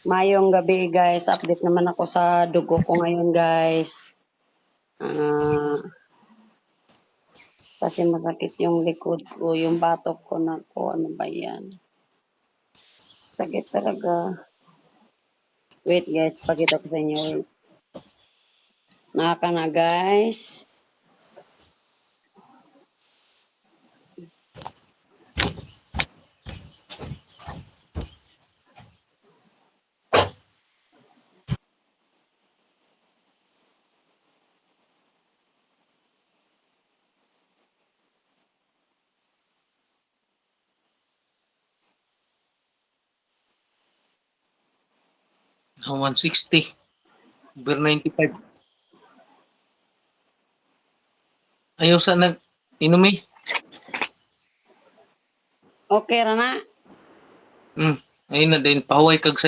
Mayong gabi guys, update naman ako sa dugo ko ngayon guys. Kasi masakit yung likod ko, yung batok ko na ko, ano ba yan? Sakit talaga. Wait guys, pakita ko sa inyo. Wait. Naka na guys. Ang 160. Over 95. Ayaw sa nag-inumi. Okay ra na. Ayun na din. Pahuway kag sayo.